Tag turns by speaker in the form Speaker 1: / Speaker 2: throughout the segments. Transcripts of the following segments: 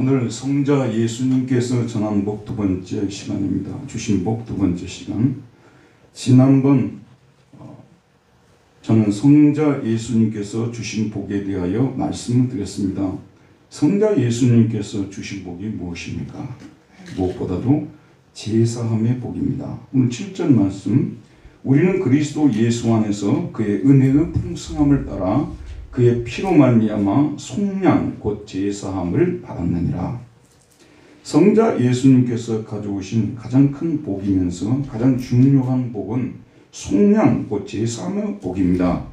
Speaker 1: 오늘 성자 예수님께서 전한 복 두 번째 시간입니다. 주신 복 두 번째 시간. 지난번 저는 성자 예수님께서 주신 복에 대하여 말씀을 드렸습니다. 성자 예수님께서 주신 복이 무엇입니까? 무엇보다도 제사함의 복입니다. 오늘 7절 말씀. 우리는 그리스도 예수 안에서 그의 은혜의 풍성함을 따라 그의 피로 말미암아 속량 곧 제사함을 받았느니라. 성자 예수님께서 가져오신 가장 큰 복이면서 가장 중요한 복은 속량 곧 제사함의 복입니다.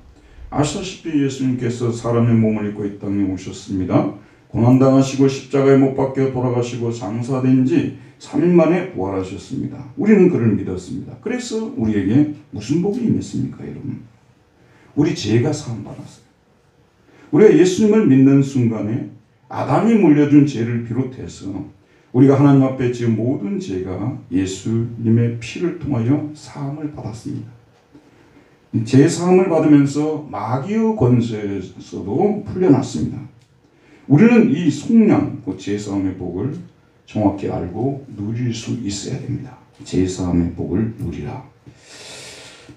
Speaker 1: 아시다시피 예수님께서 사람의 몸을 입고 이 땅에 오셨습니다. 고난당하시고 십자가에 못 박혀 돌아가시고 장사된 지 3일 만에 부활하셨습니다. 우리는 그를 믿었습니다. 그래서 우리에게 무슨 복이 임했습니까, 여러분? 우리 죄가 사함받았어요. 우리가 예수님을 믿는 순간에 아담이 물려준 죄를 비롯해서 우리가 하나님 앞에 지은 모든 죄가 예수님의 피를 통하여 사함을 받았습니다. 죄 사함을 받으면서 마귀의 권세에서도 풀려났습니다. 우리는 이 속량, 그 죄 사함의 복을 정확히 알고 누릴 수 있어야 됩니다. 죄 사함의 복을 누리라.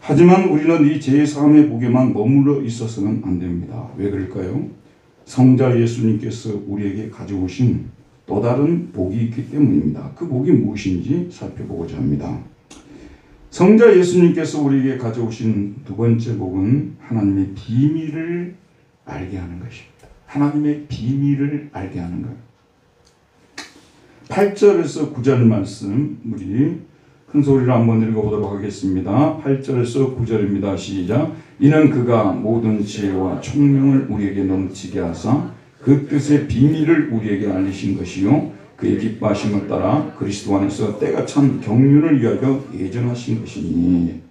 Speaker 1: 하지만 우리는 이 제사함의 복에만 머물러 있어서는 안 됩니다. 왜 그럴까요? 성자 예수님께서 우리에게 가져오신 또 다른 복이 있기 때문입니다. 그 복이 무엇인지 살펴보고자 합니다. 성자 예수님께서 우리에게 가져오신 두 번째 복은 하나님의 비밀을 알게 하는 것입니다. 하나님의 비밀을 알게 하는 것. 8절에서 9절 말씀 우리 큰 소리로 한번 읽어보도록 하겠습니다. 8절에서 9절입니다. 시작. 이는 그가 모든 지혜와 총명을 우리에게 넘치게 하사 그 뜻의 비밀을 우리에게 알리신 것이요 그의 기뻐하심을 따라 그리스도 안에서 때가 참 경륜을 위하여 예정하신 것이니.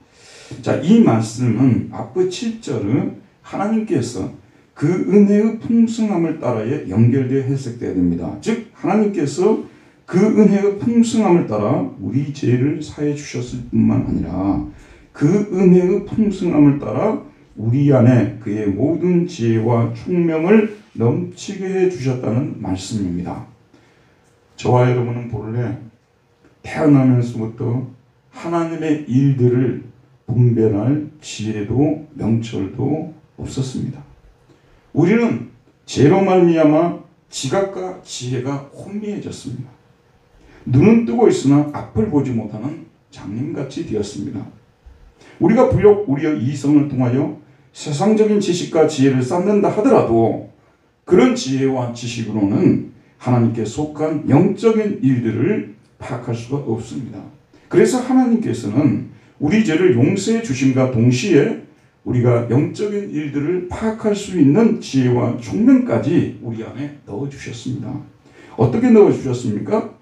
Speaker 1: 자, 이 말씀은 앞의 7절은 하나님께서 그 은혜의 풍성함을 따라에 연결되어 해석되어야 됩니다. 즉 하나님께서 그 은혜의 풍성함을 따라 우리 죄를 사해 주셨을 뿐만 아니라 그 은혜의 풍성함을 따라 우리 안에 그의 모든 지혜와 총명을 넘치게 해 주셨다는 말씀입니다. 저와 여러분은 본래 태어나면서부터 하나님의 일들을 분별할 지혜도 명철도 없었습니다. 우리는 죄로 말미암아 지각과 지혜가 혼미해졌습니다. 눈은 뜨고 있으나 앞을 보지 못하는 장님같이 되었습니다. 우리가 비록 우리의 이성을 통하여 세상적인 지식과 지혜를 쌓는다 하더라도 그런 지혜와 지식으로는 하나님께 속한 영적인 일들을 파악할 수가 없습니다. 그래서 하나님께서는 우리 죄를 용서해 주심과 동시에 우리가 영적인 일들을 파악할 수 있는 지혜와 총명까지 우리 안에 넣어주셨습니다. 어떻게 넣어주셨습니까?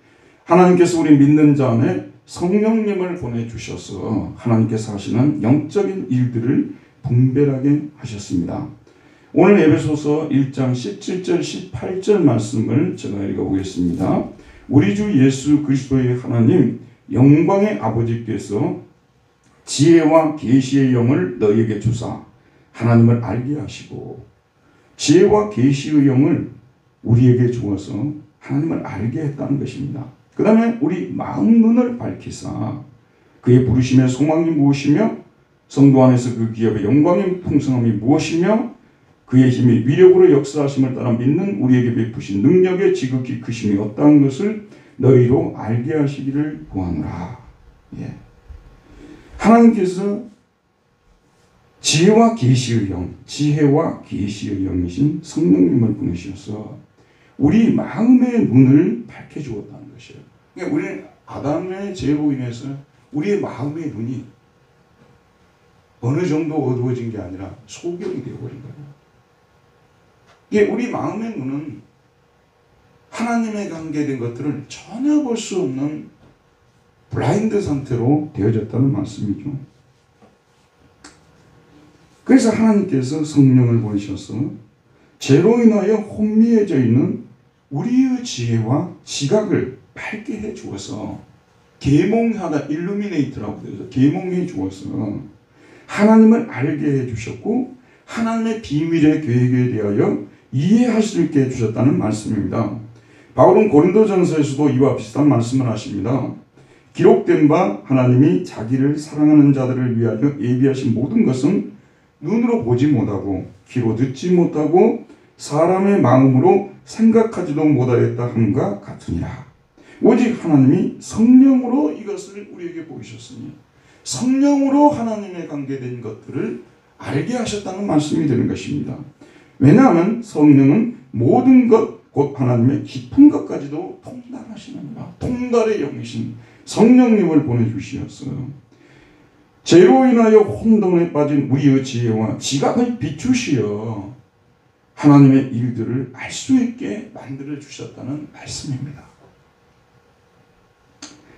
Speaker 1: 하나님께서 우리 믿는 자 안에 성령님을 보내주셔서 하나님께서 하시는 영적인 일들을 분별하게 하셨습니다. 오늘 에베소서 1장 17절 18절 말씀을 제가 읽어보겠습니다. 우리 주 예수 그리스도의 하나님 영광의 아버지께서 지혜와 계시의 영을 너희에게 주사 하나님을 알게 하시고 지혜와 계시의 영을 우리에게 주어서 하나님을 알게 했다는 것입니다. 그 다음에 우리 마음 눈을 밝히사 그의 부르심의 소망이 무엇이며 성도 안에서 그 기업의 영광의 풍성함이 무엇이며 그의 힘이 위력으로 역사하심을 따라 믿는 우리에게 베푸신 능력의 지극히 크심이 어떠한 것을 너희로 알게 하시기를 구하노라. 예. 하나님께서 지혜와 계시의 영, 지혜와 계시의 영이신 성령님을 보내셔서 우리 마음의 눈을 밝혀주었다는 것이에요. 그러니까 우리는 아담의 죄로 인해서 우리의 마음의 눈이 어느 정도 어두워진 게 아니라 소경이 되어버린 거예요. 이게 우리 마음의 눈은 하나님에 관계된 것들을 전혀 볼 수 없는 블라인드 상태로 되어졌다는 말씀이죠. 그래서 하나님께서 성령을 보내셔서 죄로 인하여 혼미해져 있는 우리의 지혜와 지각을 밝게 해 주어서 계몽하다, 일루미네이트라고 해서 계몽해 주어서 하나님을 알게 해 주셨고 하나님의 비밀의 계획에 대하여 이해할 수 있게 해주셨다는 말씀입니다. 바울은 고린도전서에서도 이와 비슷한 말씀을 하십니다. 기록된 바 하나님이 자기를 사랑하는 자들을 위하여 예비하신 모든 것은 눈으로 보지 못하고 귀로 듣지 못하고 사람의 마음으로 생각하지도 못하였다 함과 같으니라. 오직 하나님이 성령으로 이것을 우리에게 보이셨으니 성령으로 하나님에 관계된 것들을 알게 하셨다는 말씀이 되는 것입니다. 왜냐하면 성령은 모든 것 곧 하나님의 깊은 것까지도 통달하시느니라. 통달의 영이신 성령님을 보내주시었어요. 죄로 인하여 혼돈에 빠진 우리의 지혜와 지각을 비추시어 하나님의 일들을 알 수 있게 만들어 주셨다는 말씀입니다.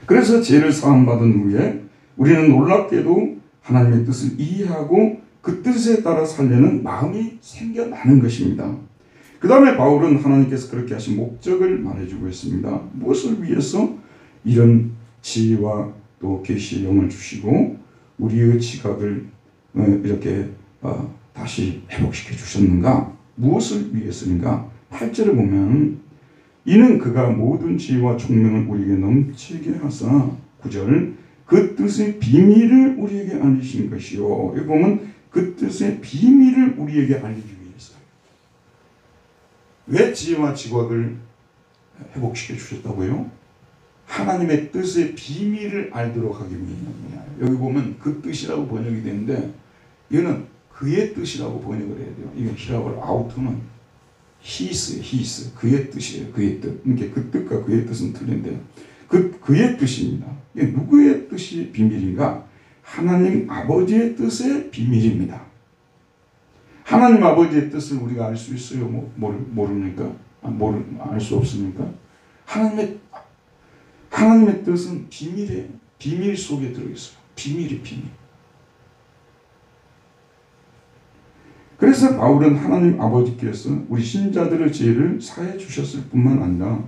Speaker 1: 그래서 죄를 사함받은 후에 우리는 놀랍게도 하나님의 뜻을 이해하고 그 뜻에 따라 살려는 마음이 생겨나는 것입니다. 그 다음에 바울은 하나님께서 그렇게 하신 목적을 말해주고 있습니다. 무엇을 위해서 이런 지혜와 또 계시의 영을 주시고 우리의 지각을 이렇게 다시 회복시켜 주셨는가? 무엇을 위해서인가? 8절을 보면 이는 그가 모든 지혜와 총명을 우리에게 넘치게 하사 9절 그 뜻의 비밀을 우리에게 알리신 것이요. 여기 보면 그 뜻의 비밀을 우리에게 알리기 위해서. 왜 지혜와 지각을 회복시켜 주셨다고요? 하나님의 뜻의 비밀을 알도록 하기 위함이야. 여기 보면 그 뜻이라고 번역이 되는데 이거는 그의 뜻이라고 번역을 해야 돼요. 이게 히라보로 아우토는 히스예요. 히스. 그의 뜻이에요. 그의 뜻. 그러니까 그 뜻과 그의 뜻은 틀린데 그의 뜻입니다. 이게 누구의 뜻이 비밀인가? 하나님 아버지의 뜻의 비밀입니다. 하나님 아버지의 뜻을 우리가 알 수 있어요? 모릅니까? 알 수 없습니까? 하나님의 뜻은 비밀 속에 들어있어요. 비밀이 비밀. 그래서 바울은 하나님 아버지께서 우리 신자들의 죄를 사해 주셨을 뿐만 아니라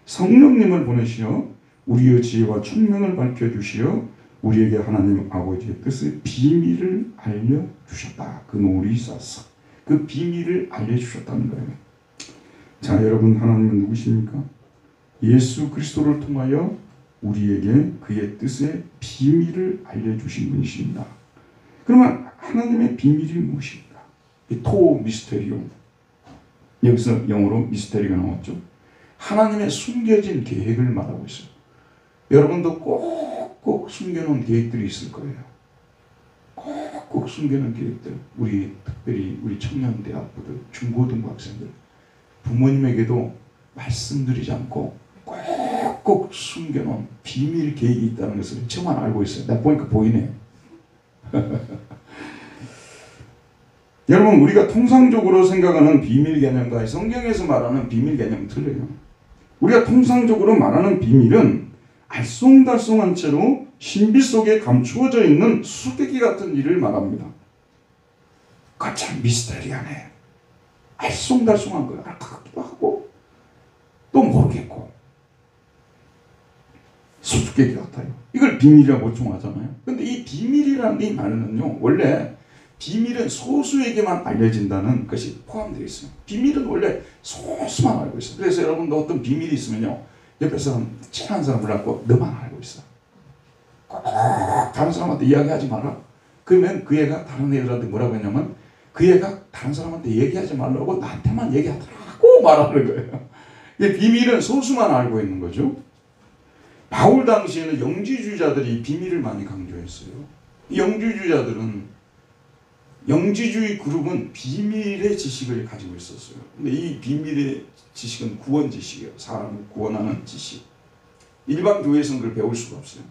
Speaker 1: 성령님을 보내시어 우리의 지혜와 총명을 밝혀주시어 우리에게 하나님 아버지의 뜻의 비밀을 알려주셨다. 그 놀이 있었어. 그 비밀을 알려주셨다는 거예요. 자, 여러분, 하나님은 누구십니까? 예수 그리스도를 통하여 우리에게 그의 뜻의 비밀을 알려주신 분이십니다. 그러면 하나님의 비밀이 무엇입니까? 토 미스테리움. 여기서 영어로 미스테리가 나왔죠. 하나님의 숨겨진 계획을 말하고 있어요. 여러분도 꼭 숨겨놓은 계획들이 있을 거예요. 꼭 숨겨놓은 계획들. 특별히 우리 청년대학부들, 중고등부 학생들, 부모님에게도 말씀드리지 않고 꼭 숨겨놓은 비밀 계획이 있다는 것을 저만 알고 있어요. 나 보니까 보이네. 여러분, 우리가 통상적으로 생각하는 비밀 개념과 성경에서 말하는 비밀 개념은 틀려요. 우리가 통상적으로 말하는 비밀은 알쏭달쏭한 채로 신비 속에 감추어져 있는 수수께끼 같은 일을 말합니다. 그거 참 미스테리하네. 알쏭달쏭한 거야. 알 것 같기도 하고 또 모르겠고 수수께끼 같아요. 이걸 비밀이라고 보통하잖아요. 근데 이 비밀이라는 이 말은요, 원래 비밀은 소수에게만 알려진다는 것이 포함되어 있어요. 비밀은 원래 소수만 알고 있어요. 그래서 여러분도 어떤 비밀이 있으면요, 옆에 사람, 친한 사람을 갖고 너만 알고 있어. 꼭 다른 사람한테 이야기하지 마라. 그러면 그 애가 다른 애들한테 뭐라고 했냐면 그 애가 다른 사람한테 얘기하지 말라고 나한테만 얘기하더라고 말하는 거예요. 비밀은 소수만 알고 있는 거죠. 바울 당시에는 영지주의자들이 비밀을 많이 강조했어요. 영지주의 그룹은 비밀의 지식을 가지고 있었어요. 근데 이 비밀의 지식은 구원 지식이에요. 사람을 구원하는 지식. 일반 교회에서는 그걸 배울 수가 없어요.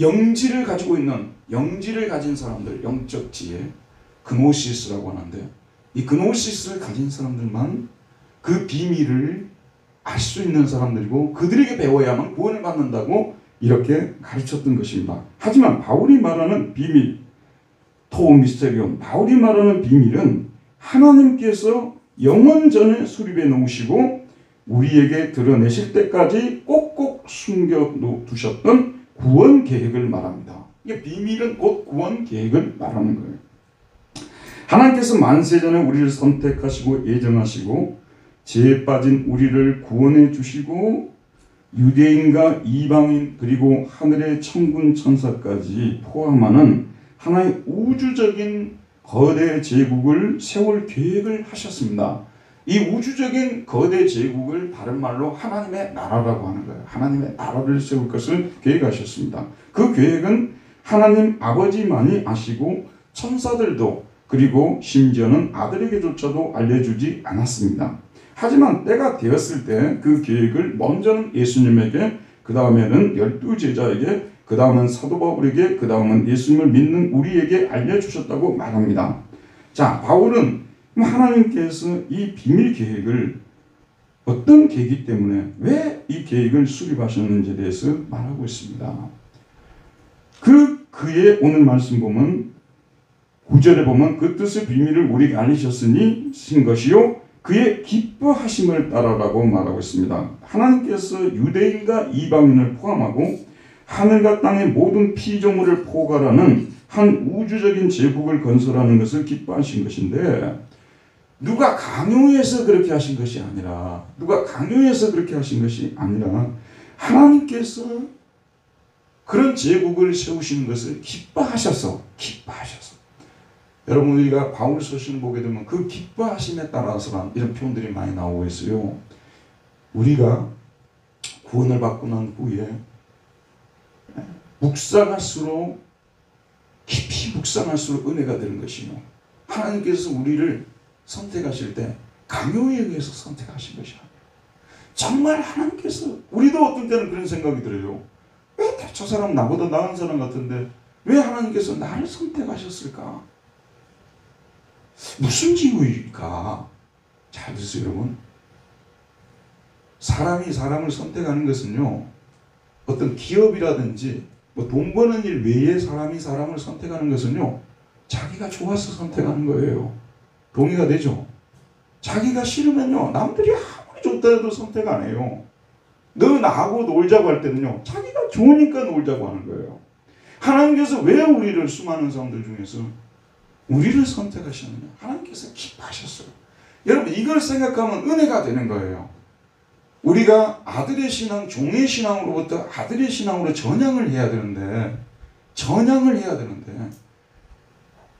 Speaker 1: 영지를 가진 사람들, 영적 지혜, 그노시스라고 하는데, 이 그노시스를 가진 사람들만 그 비밀을 알 수 있는 사람들이고 그들에게 배워야만 구원을 받는다고 이렇게 가르쳤던 것입니다. 하지만 바울이 말하는 비밀, 토미스테리움, 바울이 말하는 비밀은 하나님께서 영원 전에 수립해 놓으시고 우리에게 드러내실 때까지 꼭꼭 숨겨두셨던 구원 계획을 말합니다. 이게 비밀은 곧 구원 계획을 말하는 거예요. 하나님께서 만세전에 우리를 선택하시고 예정하시고 죄에 빠진 우리를 구원해 주시고 유대인과 이방인 그리고 하늘의 천군 천사까지 포함하는 하나의 우주적인 거대 제국을 세울 계획을 하셨습니다. 이 우주적인 거대 제국을 다른 말로 하나님의 나라라고 하는 거예요. 하나님의 나라를 세울 것을 계획하셨습니다. 그 계획은 하나님 아버지만이 아시고 천사들도 그리고 심지어는 아들에게조차도 알려주지 않았습니다. 하지만 때가 되었을 때 그 계획을 먼저는 예수님에게, 그 다음에는 12제자에게, 그 다음은 사도 바울에게, 그 다음은 예수님을 믿는 우리에게 알려주셨다고 말합니다. 자, 바울은 하나님께서 이 비밀 계획을 어떤 계기 때문에 왜 이 계획을 수립하셨는지에 대해서 말하고 있습니다. 그의 오늘 말씀 보면 9절에 보면 그 뜻의 비밀을 우리에게 알리셨으니 신 것이요 그의 기뻐하심을 따라라고 말하고 있습니다. 하나님께서 유대인과 이방인을 포함하고 하늘과 땅의 모든 피조물을 포괄하는 한 우주적인 제국을 건설하는 것을 기뻐하신 것인데, 누가 강요해서 그렇게 하신 것이 아니라, 하나님께서 그런 제국을 세우시는 것을 기뻐하셔서. 여러분, 우리가 바울 서신을 보게 되면 그 기뻐하심에 따라서란 이런 표현들이 많이 나오고 있어요. 우리가 구원을 받고 난 후에 깊이 묵상할수록 은혜가 되는 것이며, 하나님께서 우리를 선택하실 때 강요에 의해서 선택하신 것이 아니에요. 정말 하나님께서, 우리도 어떤 때는 그런 생각이 들어요. 왜 저 사람 나보다 나은 사람 같은데 왜 하나님께서 나를 선택하셨을까? 무슨 이유일까? 잘 들으세요, 여러분. 사람이 사람을 선택하는 것은요, 어떤 기업이라든지 돈 버는 일 외에 사람이 사람을 선택하는 것은요, 자기가 좋아서 선택하는 거예요. 동의가 되죠? 자기가 싫으면요, 남들이 아무리 좋다 해도 선택 안 해요. 너 나하고 놀자고 할 때는요, 자기가 좋으니까 놀자고 하는 거예요. 하나님께서 왜 우리를, 수많은 사람들 중에서 우리를 선택하셨느냐? 하나님께서 기뻐하셨어요. 여러분, 이걸 생각하면 은혜가 되는 거예요. 우리가 아들의 신앙, 종의 신앙으로부터 아들의 신앙으로 전향을 해야 되는데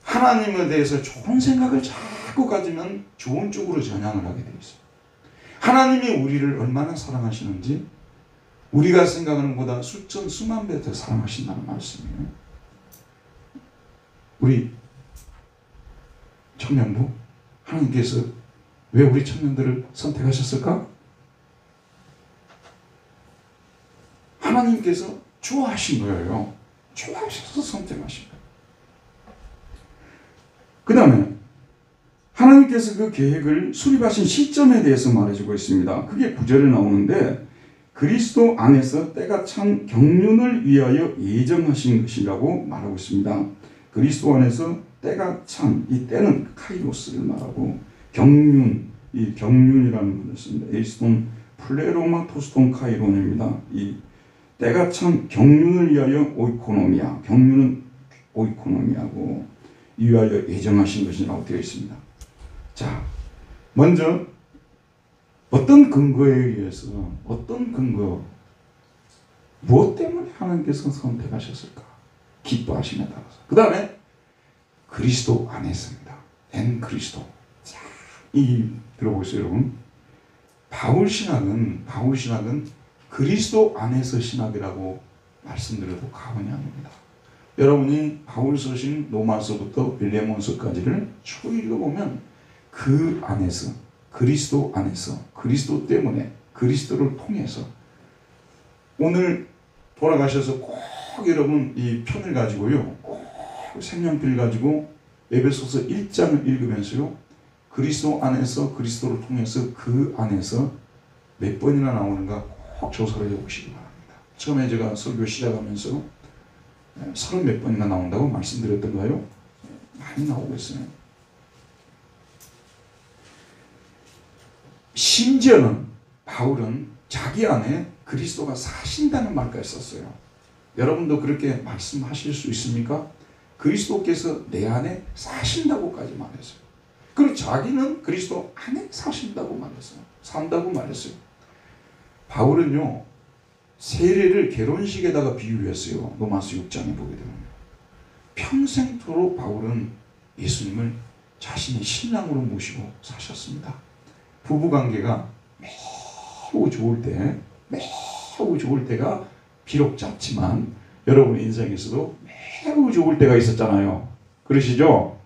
Speaker 1: 하나님에 대해서 좋은 생각을 자꾸 가지면 좋은 쪽으로 전향을 하게 되어 있어요. 하나님이 우리를 얼마나 사랑하시는지 우리가 생각하는 것보다 수천 수만 배 더 사랑하신다는 말씀이에요. 우리 청년부, 하나님께서 왜 우리 청년들을 선택하셨을까? 하나님께서 좋아하신 거예요. 좋아하셔서 선택하신 거예요. 그 다음에 하나님께서 그 계획을 수립하신 시점에 대해서 말해주고 있습니다. 그게 9절에 나오는데, 그리스도 안에서 때가 찬 경륜을 위하여 예정하신 것이라고 말하고 있습니다. 그리스도 안에서 때가 찬, 이 때는 카이로스를 말하고, 경륜, 이 경륜이라는 것을 씁니다. 에이스톤 플레로마 토스톤 카이론입니다. 이 때가 찬 경륜을 위하여 오이코노미아, 경륜은 오이코노미아고 위하여 예정하신 것이라고 되어 있습니다. 자, 먼저 어떤 근거에 의해서, 무엇 때문에 하나님께서 선택하셨을까? 기뻐하심에 따라서. 그 다음에 그리스도 안에서입니다. 엔 그리스도. 자, 들어보세요, 여러분. 바울 신학은 그리스도 안에서 신학이라고 말씀드려도 과언이 아닙니다. 여러분이 바울 서신 로마서부터 빌레몬서까지를 쭉 읽어보면 그 안에서, 그리스도 안에서, 그리스도 때문에, 그리스도를 통해서, 오늘 돌아가셔서 꼭 여러분 이 편을 가지고요, 꼭 색연필 가지고 에베소서 1장을 읽으면서요, 그리스도 안에서, 그리스도를 통해서, 그 안에서 몇 번이나 나오는가 꼭 조사를 해보시기 바랍니다. 처음에 제가 설교 시작하면서 30몇 번이나 나온다고 말씀드렸던가요? 많이 나오고 있어요. 심지어는 바울은 자기 안에 그리스도가 사신다는 말까지 썼어요. 여러분도 그렇게 말씀하실 수 있습니까? 그리스도께서 내 안에 사신다고까지 말했어요. 그리고 자기는 그리스도 안에 사신다고 말했어요. 산다고 말했어요. 바울은요, 세례를 결혼식에다가 비유했어요. 로마서 6장에 보게 되면. 평생토록 바울은 예수님을 자신의 신랑으로 모시고 사셨습니다. 부부관계가 매우 좋을 때가 비록 짧지만 여러분의 인생에서도 매우 좋을 때가 있었잖아요. 그러시죠?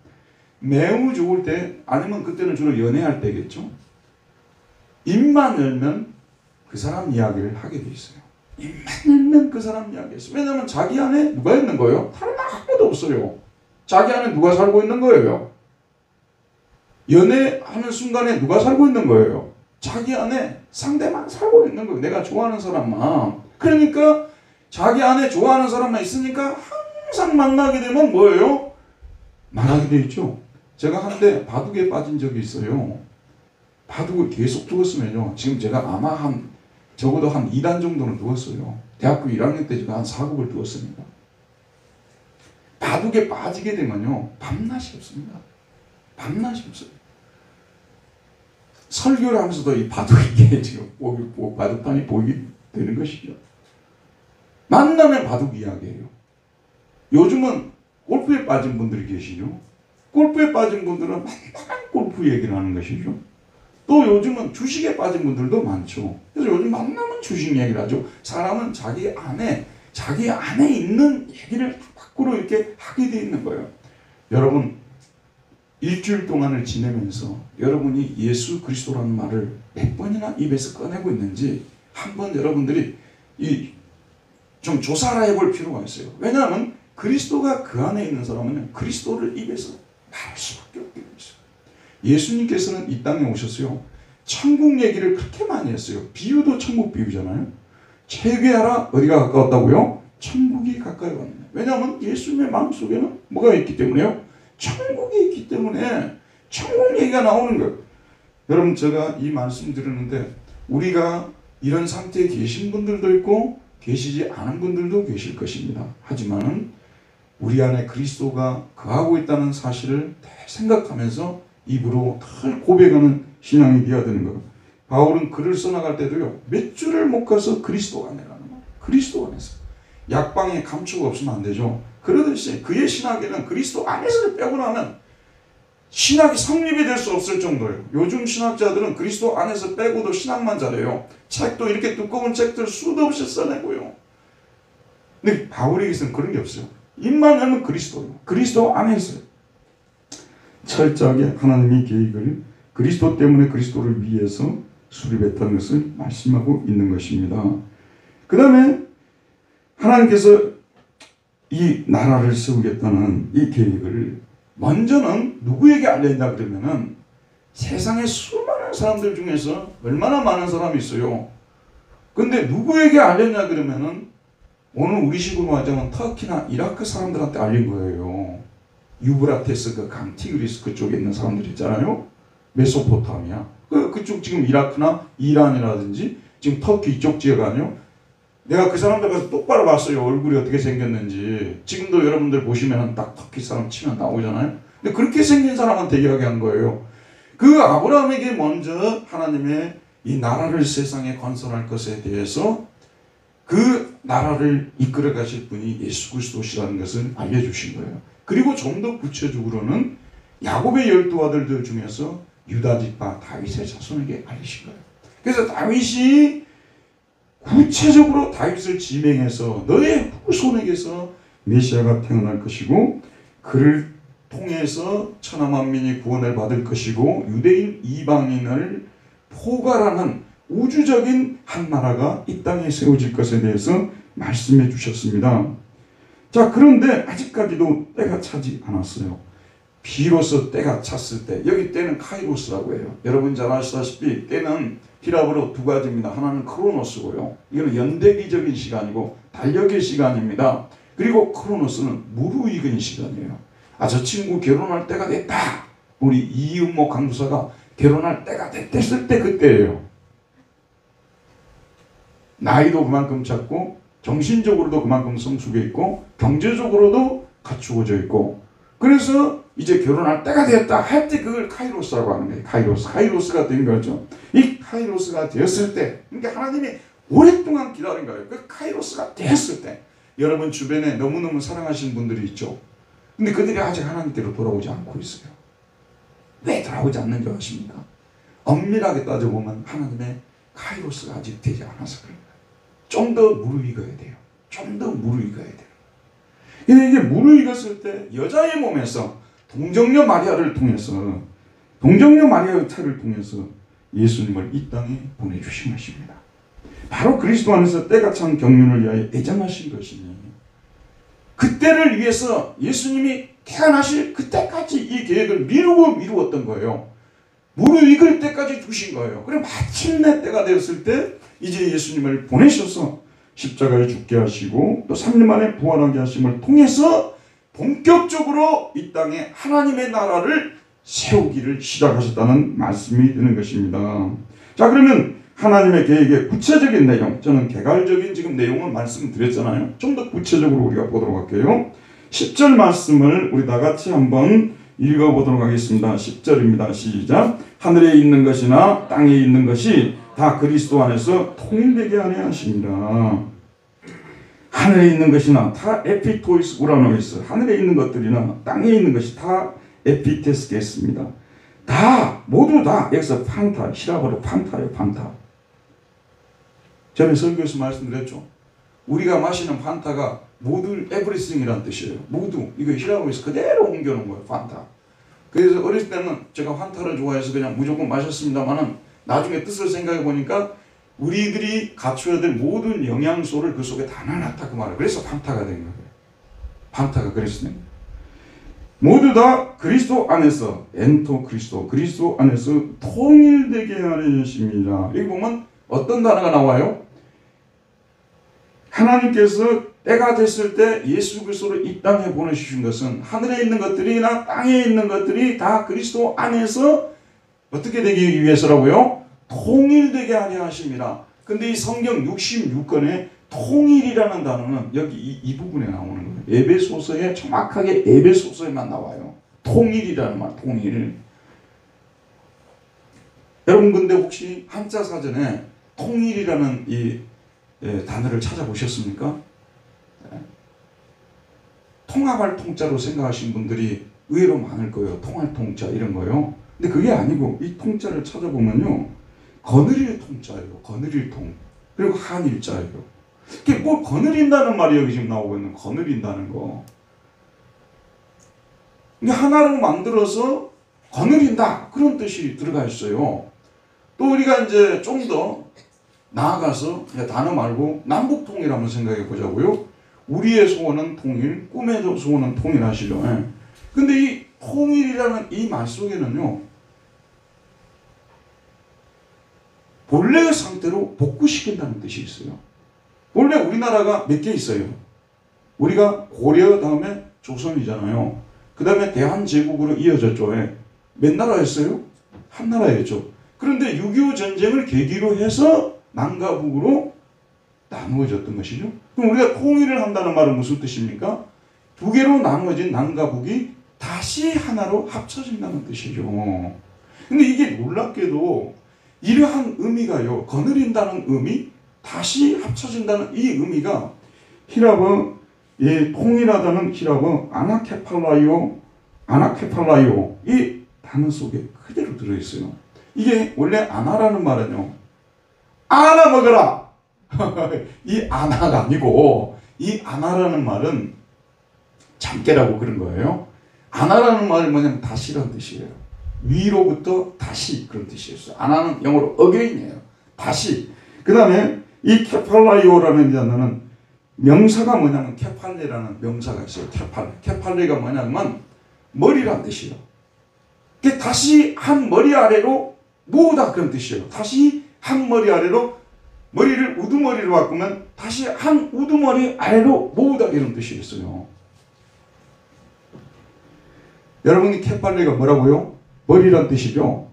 Speaker 1: 매우 좋을 때, 아니면 그때는 주로 연애할 때겠죠. 입만 열면 그 사람 이야기를 하게 돼 있어요. 입만 열면 그 사람 이야기했어요. 왜냐하면 자기 안에 누가 있는 거예요? 다른 아무도 없어요. 자기 안에 누가 살고 있는 거예요? 연애하는 순간에 누가 살고 있는 거예요? 자기 안에 상대만 살고 있는 거예요. 내가 좋아하는 사람만. 그러니까 자기 안에 좋아하는 사람만 있으니까 항상 만나게 되면 뭐예요? 말하게 돼 있죠. 제가 한때 바둑에 빠진 적이 있어요. 바둑을 계속 두었으면요, 지금 제가 아마 적어도 한 2단 정도는 두었어요. 대학교 1학년 때 제가 한 4국을 두었습니다. 바둑에 빠지게 되면요, 밤낮이 없습니다. 밤낮이 없어요. 설교를 하면서도 이 바둑이 지금 바둑판이 보이게 되는 것이죠. 만나면 바둑 이야기예요. 요즘은 골프에 빠진 분들이 계시죠. 골프에 빠진 분들은 맨날 골프 얘기를 하는 것이죠. 또 요즘은 주식에 빠진 분들도 많죠. 그래서 요즘 만나면 주식 얘기를 하죠. 사람은 자기 안에 있는 얘기를 밖으로 이렇게 하게 돼 있는 거예요. 여러분, 일주일 동안을 지내면서 여러분이 예수 그리스도라는 말을 몇 번이나 입에서 꺼내고 있는지 한번 여러분들이 좀 조사를 해볼 필요가 있어요. 왜냐하면 그리스도가 그 안에 있는 사람은 그리스도를 입에서 말할 수밖에 없게 있어요. 예수님께서는 이 땅에 오셨어요. 천국 얘기를 그렇게 많이 했어요. 비유도 천국 비유잖아요. 회개하라, 어디가 가까웠다고요? 천국이 가까이 왔네. 왜냐하면 예수님의 마음속에는 뭐가 있기 때문에요? 천국이 있기 때문에 천국 얘기가 나오는 거예요. 여러분, 제가 이 말씀 드리는데 우리가 이런 상태에 계신 분들도 있고 계시지 않은 분들도 계실 것입니다. 하지만 우리 안에 그리스도가 거하고 있다는 사실을 생각하면서 입으로 늘 고백하는 신앙이 되어야 되는 거예요. 바울은 글을 써나갈 때도요, 몇 줄을 못 가서 그리스도 안에라는 거예요. 그리스도 안에서. 약방에 감추가 없으면 안 되죠. 그러듯이 그의 신학에는 그리스도 안에서를 빼고 나면 신학이 성립이 될 수 없을 정도예요. 요즘 신학자들은 그리스도 안에서 빼고도 신학만 잘해요. 책도 이렇게 두꺼운 책들 수도 없이 써내고요. 근데 바울에게서는 그런 게 없어요. 입만 열면 그리스도예요. 그리스도 안에서요. 철저하게 하나님의 계획을 그리스도 때문에 그리스도를 위해서 수립했다는 것을 말씀하고 있는 것입니다. 그 다음에 하나님께서 이 나라를 세우겠다는 이 계획을 먼저는 누구에게 알렸냐 그러면은 세상의 수많은 사람들 중에서 얼마나 많은 사람이 있어요. 근데 누구에게 알렸냐 그러면은 오늘 우리식으로 하자면 터키나 이라크 사람들한테 알린 거예요. 유브라테스 그 강 티그리스 그쪽에 있는 사람들 있잖아요. 메소포타미아. 그쪽 지금 이라크나 이란이라든지 지금 터키 이쪽 지역 아니요. 내가 그 사람들 가서 똑바로 봤어요. 얼굴이 어떻게 생겼는지. 지금도 여러분들 보시면 딱 터키 사람 치면 나오잖아요. 근데 그렇게 생긴 사람한테 이야기한 거예요. 그 아브라함에게 먼저 하나님의 이 나라를 세상에 건설할 것에 대해서 그 나라를 이끌어 가실 분이 예수 그리스도시라는 것을 알려주신 거예요. 그리고 좀 더 구체적으로는 야곱의 12아들들 중에서 유다 지파 다윗의 자손에게 알리신 거예요. 그래서 다윗이 구체적으로 다윗을 지명해서 너의 후손에게서 메시아가 태어날 것이고 그를 통해서 천하 만민이 구원을 받을 것이고 유대인 이방인을 포괄하는 우주적인 한 나라가 이 땅에 세워질 것에 대해서 말씀해 주셨습니다. 자, 그런데 아직까지도 때가 차지 않았어요. 비로소 때가 찼을 때, 여기 때는 카이로스라고 해요. 여러분 잘 아시다시피 때는 히라브로 두 가지입니다. 하나는 크로노스고요. 이거는 연대기적인 시간이고 달력의 시간입니다. 그리고 크로노스는 무르익은 시간이에요. 아, 저 친구 결혼할 때가 됐다. 우리 이은모 강도사가 결혼할 때가 됐을 때 그때예요. 나이도 그만큼 찼고 정신적으로도 그만큼 성숙해 있고 경제적으로도 갖추어져 있고 그래서 이제 결혼할 때가 되었다 할 때 그걸 카이로스라고 하는 거예요. 카이로스가 된 거죠. 이 카이로스가 되었을 때, 그러니까 하나님이 오랫동안 기다린 거예요. 그 카이로스가 되었을 때, 여러분 주변에 너무너무 사랑하시는 분들이 있죠. 근데 그들이 아직 하나님께로 돌아오지 않고 있어요. 왜 돌아오지 않는 줄 아십니까? 엄밀하게 따져보면 하나님의 카이로스가 아직 되지 않아서 그런 거예요. 좀 더 무르익어야 돼요. 좀 더 무르익어야 돼요. 근데 이게 무르익었을 때 여자의 몸에서 동정녀 마리아를 통해서, 동정녀 마리아의 태를 통해서 예수님을 이 땅에 보내주신 것입니다. 바로 그리스도 안에서 때가 찬 경륜을 위하여 애정하신 것이니, 그때를 위해서 예수님이 태어나실 그때까지 이 계획을 미루었던 거예요. 무르익을 때까지 두신 거예요. 그리고 마침내 때가 되었을 때 이제 예수님을 보내셔서 십자가에 죽게 하시고 또 3일 만에 부활하게 하심을 통해서 본격적으로 이 땅에 하나님의 나라를 세우기를 시작하셨다는 말씀이 되는 것입니다. 자, 그러면 하나님의 계획의 구체적인 내용, 저는 개괄적인 지금 내용을 말씀드렸잖아요. 좀 더 구체적으로 우리가 보도록 할게요. 10절 말씀을 우리 다 같이 한번 읽어보도록 하겠습니다. 10절입니다. 시작. 하늘에 있는 것이나 땅에 있는 것이 다 그리스도 안에서 통일되게 하려 하십니다. 하늘에 있는 것이나 다 에피토이스 우라노이스, 하늘에 있는 것들이나 땅에 있는 것이 다 에피테스겠습니다. 다, 모두 다, 여기서 판타, 히라버로 판타예요. 판타. 전에 설교에서 말씀드렸죠. 우리가 마시는 판타가 모두 에브리싱이라는 뜻이에요. 모두. 이거 히라버에서 그대로 옮겨놓은 거예요. 판타. 그래서 어렸을 때는 제가 판타를 좋아해서 그냥 무조건 마셨습니다만은 나중에 뜻을 생각해 보니까 우리들이 갖춰야 될 모든 영양소를 그 속에 다 넣어놨다 그 말이에요. 그래서 판타가 된 거예요. 판타가 그래서 된 거예요. 모두 다 그리스도 안에서, 엔토 그리스도 안에서 통일되게 하려 하십니다. 여기 보면 어떤 단어가 나와요? 하나님께서 때가 됐을 때 예수 그리스도를 이 땅에 보내주신 것은 하늘에 있는 것들이나 땅에 있는 것들이 다 그리스도 안에서 어떻게 되기 위해서라고요? 통일되게 하려 하십니다. 근데 이 성경 66권에 통일이라는 단어는 여기 이 부분에 나오는 거예요. 에베소서에, 정확하게 에베소서에만 나와요. 통일이라는 말, 통일. 여러분 근데 혹시 한자 사전에 통일이라는 이 단어를 찾아보셨습니까? 통합할 통자로 생각하시는 분들이 의외로 많을 거예요. 통할 통자 이런 거요. 근데 그게 아니고 이 통자를 찾아보면요, 거느릴 통자예요. 거느릴 통. 그리고 한일자예요. 이게 뭘 거느린다는 말이 여기 지금 나오고 있는, 거느린다는 거. 이게 하나로 만들어서 거느린다, 그런 뜻이 들어가 있어요. 또 우리가 이제 좀 더 나아가서 단어 말고 남북통일 한번 생각해 보자고요. 우리의 소원은 통일, 꿈의 소원은 통일하시죠. 근데 이 통일이라는 이 말 속에는요, 본래의 상태로 복구시킨다는 뜻이 있어요. 원래 우리나라가 몇 개 있어요. 우리가 고려 다음에 조선이잖아요. 그 다음에 대한제국으로 이어졌죠. 몇 나라였어요? 한 나라였죠. 그런데 6.25 전쟁을 계기로 해서 남과 북으로 나누어졌던 것이죠. 그럼 우리가 통일을 한다는 말은 무슨 뜻입니까? 두 개로 나누어진 남과 북이 다시 하나로 합쳐진다는 뜻이죠. 근데 이게 놀랍게도 이러한 의미가요, 거느린다는 의미, 다시 합쳐진다는 이 의미가 히라버, 통일하다는 히라버 아나케팔라이오 이 단어 속에 그대로 들어있어요. 이게 원래 아나라는 말은요, 아나 먹어라! 이 아나가 아니고, 이 아나라는 말은 잠깨라고 그런 거예요. 아나라는 말은 뭐냐면 다시라는 뜻이에요. 위로부터 다시, 그런 뜻이었어요. 아나는 영어로 again이에요. 다시. 그 다음에 이 케팔라이오라는 단어는 명사가 뭐냐면 케팔레라는 명사가 있어요. 케팔레가 뭐냐면 머리란 뜻이에요. 다시 한 머리 아래로 모으다, 그런 뜻이에요. 다시 한 머리 아래로, 머리를 우두머리로 바꾸면 다시 한 우두머리 아래로 모으다, 이런 뜻이 있어요. 여러분이 케팔레가 뭐라고요? 머리란 뜻이죠.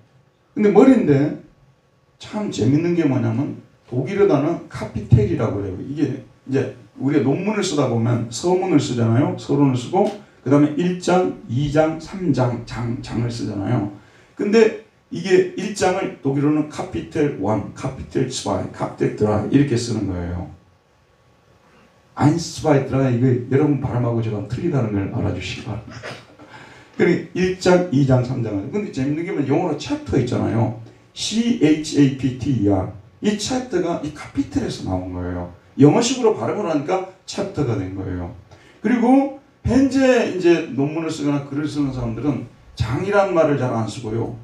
Speaker 1: 근데 머리인데 참 재밌는 게 뭐냐면 독일어 단어 카피텔이라고 해요. 이게 이제 우리가 논문을 쓰다 보면 서문을 쓰잖아요. 서론을 쓰고 그 다음에 1장, 2장, 3장 장을 쓰잖아요. 근데 이게 1장을 독일어는 카피텔 1, 카피텔 2, 카피텔 3 이렇게 쓰는 거예요. 아인스바이트라 이거 여러분 발음하고 제가 틀리다는 걸 알아주시기 바랍니다. 그러니까 1장, 2장, 3장은 근데 재밌는 게 뭐냐면 영어로 챕터 있잖아요. CHAPTER 이 챕터가 이 카피텔에서 나온 거예요. 영어식으로 발음을 하니까 챕터가 된 거예요. 그리고 현재 이제 논문을 쓰거나 글을 쓰는 사람들은 장이라는 말을 잘 안 쓰고요.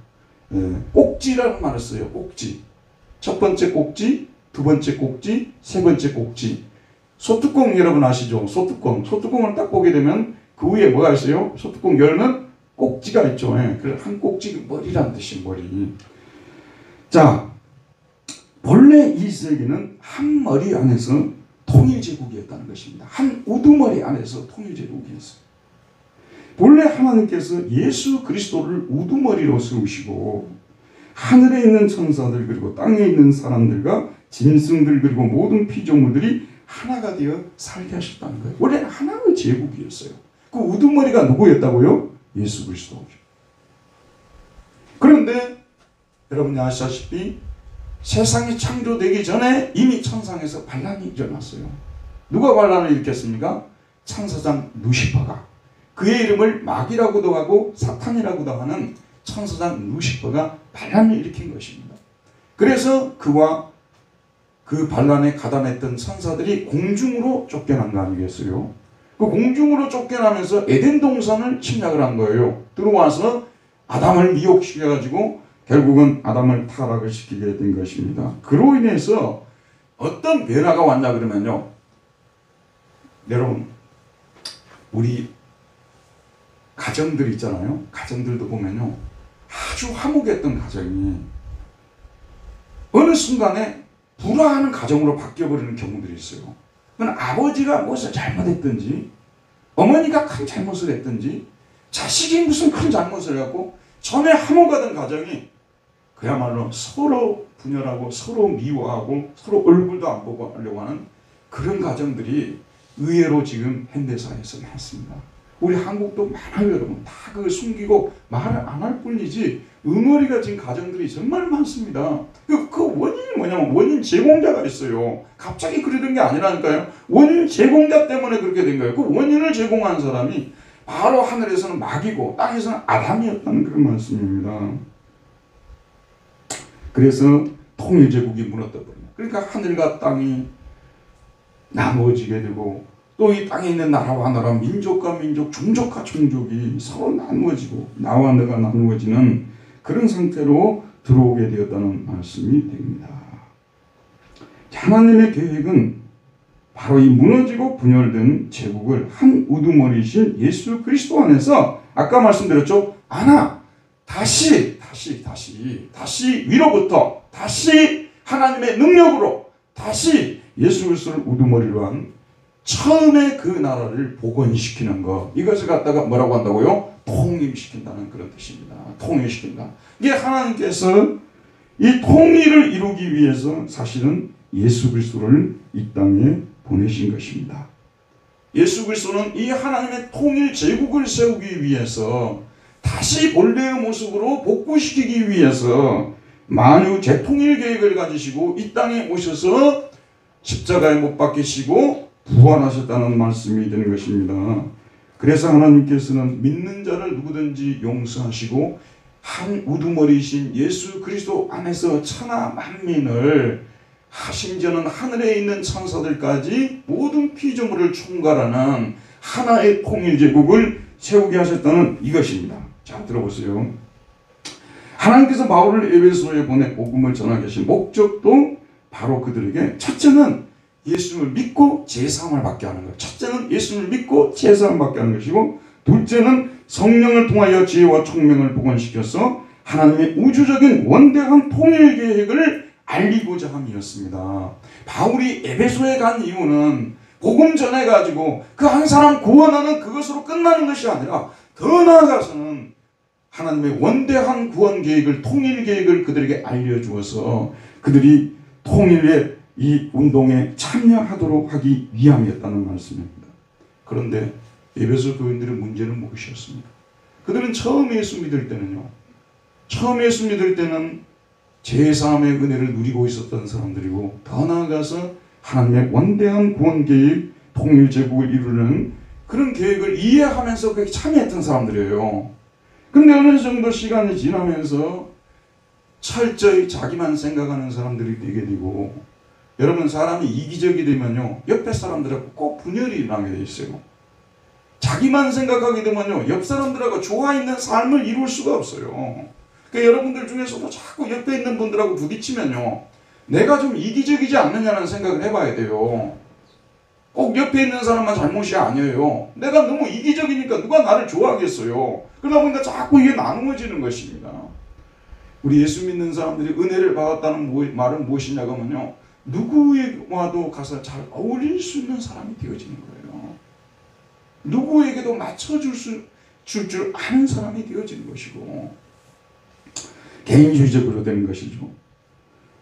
Speaker 1: 꼭지라는 말을 써요. 꼭지. 첫 번째 꼭지, 두 번째 꼭지, 세 번째 꼭지. 소뚜껑 여러분 아시죠? 소뚜껑. 소뚜껑을 딱 보게 되면 그 위에 뭐가 있어요? 소뚜껑 열면 꼭지가 있죠. 그래서 한 꼭지 머리란 뜻이 머리. 자, 본래 이 세계는 한 머리 안에서 통일제국이었다는 것입니다. 한 우두머리 안에서 통일제국이었어요. 본래 하나님께서 예수 그리스도를 우두머리로 세우시고 하늘에 있는 천사들 그리고 땅에 있는 사람들과 짐승들 그리고 모든 피조물들이 하나가 되어 살게 하셨다는 거예요. 원래는 하나의 제국이었어요. 그 우두머리가 누구였다고요? 예수 그리스도. 그런데 여러분이 아시다시피 세상이 창조되기 전에 이미 천상에서 반란이 일어났어요. 누가 반란을 일으켰습니까? 천사장 루시퍼가. 그의 이름을 마귀라고도 하고 사탄이라고도 하는 천사장 루시퍼가 반란을 일으킨 것입니다. 그래서 그와 그 반란에 가담했던 천사들이 공중으로 쫓겨난 거 아니겠어요? 그 공중으로 쫓겨나면서 에덴 동산을 침략을 한 거예요. 들어와서 아담을 미혹시켜가지고 결국은 아담을 타락을 시키게 된 것입니다. 그로 인해서 어떤 변화가 왔냐 그러면요. 여러분 우리 가정들 있잖아요. 가정들도 보면요. 아주 화목했던 가정이 어느 순간에 불화하는 가정으로 바뀌어버리는 경우들이 있어요. 그건 아버지가 무엇을 잘못했든지 어머니가 큰 잘못을 했든지 자식이 무슨 큰 잘못을 해갖고 전에 화목하던 가정이 그야말로 서로 분열하고 서로 미워하고 서로 얼굴도 안 보고 하려고 하는 그런 가정들이 의외로 지금 현대사회에서 많습니다. 우리 한국도 많아요 여러분. 다 그 숨기고 말을 안 할 뿐이지 응어리가 진 가정들이 정말 많습니다. 그 원인이 뭐냐면 원인 제공자가 있어요. 갑자기 그래 된 게 아니라니까요. 원인 제공자 때문에 그렇게 된 거예요. 그 원인을 제공한 사람이 바로 하늘에서는 마귀고 땅에서는 아담이었다는 그런 말씀입니다. 그래서 통일제국이 무너져버려요. 그러니까 하늘과 땅이 나누어지게 되고 또 이 땅에 있는 나라와 나라, 민족과 민족, 종족과 종족이 서로 나누어지고 나와 너가 나누어지는 그런 상태로 들어오게 되었다는 말씀이 됩니다. 하나님의 계획은 바로 이 무너지고 분열된 제국을 한 우두머리이신 예수 그리스도 안에서 아까 말씀드렸죠. 다시 위로부터 다시 하나님의 능력으로 다시 예수 그리스도를 우두머리로 한 처음에 그 나라를 복원시키는 것, 이것을 갖다가 뭐라고 한다고요? 통일시킨다는 그런 뜻입니다. 통일시킨다. 이게 하나님께서 이 통일을 이루기 위해서 사실은 예수 그리스도를 이 땅에 보내신 것입니다. 예수 그리스도는 이 하나님의 통일 제국을 세우기 위해서 다시 본래의 모습으로 복구시키기 위해서 만유 재통일 계획을 가지시고 이 땅에 오셔서 십자가에 못 박히시고 부활하셨다는 말씀이 되는 것입니다. 그래서 하나님께서는 믿는 자를 누구든지 용서하시고 한 우두머리이신 예수 그리스도 안에서 천하 만민을 심지어는 하늘에 있는 천사들까지 모든 피조물을 총괄하는 하나의 통일제국을 세우게 하셨다는 이것입니다. 자, 들어보세요. 하나님께서 바울을 에베소에 보내 복음을 전하게 하신 목적도 바로 그들에게 첫째는 예수님을 믿고 제사함을 받게 하는 것. 첫째는 예수님을 믿고 제사함을 받게 하는 것이고, 둘째는 성령을 통하여 지혜와 총명을 복원시켜서 하나님의 우주적인 원대한 통일 계획을 알리고자 함이었습니다. 바울이 에베소에 간 이유는 복음 전해가지고 그 한 사람 구원하는 그것으로 끝나는 것이 아니라 더 나아가서는 하나님의 원대한 구원 계획을, 통일 계획을 그들에게 알려주어서 그들이 통일의 이 운동에 참여하도록 하기 위함이었다는 말씀입니다. 그런데 에베소 교인들의 문제는 무엇이었습니까? 그들은 처음 예수 믿을 때는요, 처음 예수 믿을 때는 제3의 은혜를 누리고 있었던 사람들이고, 더 나아가서 하나님의 원대한 구원 계획, 통일 제국을 이루는 그런 계획을 이해하면서 그렇게 참여했던 사람들이에요. 근데 어느 정도 시간이 지나면서 철저히 자기만 생각하는 사람들이 되게 되고, 여러분, 사람이 이기적이 되면요, 옆에 사람들하고 꼭 분열이 나게 돼 있어요. 자기만 생각하게 되면요, 옆 사람들하고 조화 있는 삶을 이룰 수가 없어요. 그러니까 여러분들 중에서도 자꾸 옆에 있는 분들하고 부딪히면요, 내가 좀 이기적이지 않느냐는 생각을 해봐야 돼요. 꼭 옆에 있는 사람만 잘못이 아니에요. 내가 너무 이기적이니까 누가 나를 좋아하겠어요. 그러다 보니까 자꾸 이게 나누어지는 것입니다. 우리 예수 믿는 사람들이 은혜를 받았다는 말은 무엇이냐고 하면요, 누구에게와도 가서 잘 어울릴 수 있는 사람이 되어지는 거예요. 누구에게도 맞춰줄 줄 아는 사람이 되어지는 것이고, 개인주의적으로 되는 것이죠.